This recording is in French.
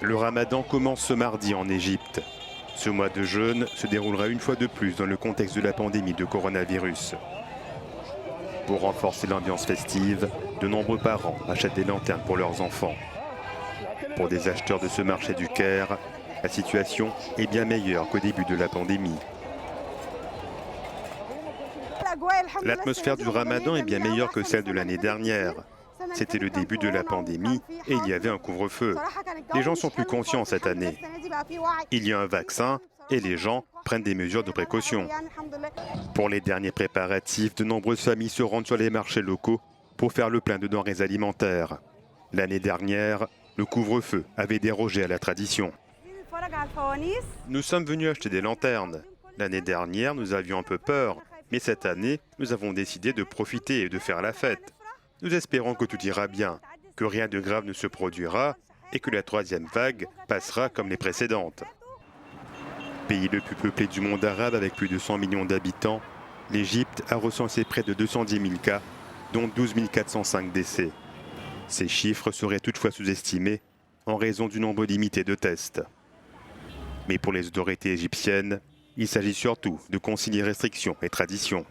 Le ramadan commence ce mardi en Égypte. Ce mois de jeûne se déroulera une fois de plus dans le contexte de la pandémie de coronavirus. Pour renforcer l'ambiance festive, de nombreux parents achètent des lanternes pour leurs enfants. Pour des acheteurs de ce marché du Caire, la situation est bien meilleure qu'au début de la pandémie. L'atmosphère du ramadan est bien meilleure que celle de l'année dernière. C'était le début de la pandémie et il y avait un couvre-feu. Les gens sont plus conscients cette année. Il y a un vaccin et les gens prennent des mesures de précaution. Pour les derniers préparatifs, de nombreuses familles se rendent sur les marchés locaux pour faire le plein de denrées alimentaires. L'année dernière, le couvre-feu avait dérogé à la tradition. Nous sommes venus acheter des lanternes. L'année dernière, nous avions un peu peur, mais cette année, nous avons décidé de profiter et de faire la fête. Nous espérons que tout ira bien, que rien de grave ne se produira et que la troisième vague passera comme les précédentes. Pays le plus peuplé du monde arabe avec plus de 100 millions d'habitants, l'Égypte a recensé près de 210 000 cas, dont 12 405 décès. Ces chiffres seraient toutefois sous-estimés en raison du nombre limité de tests. Mais pour les autorités égyptiennes, il s'agit surtout de concilier restrictions et traditions.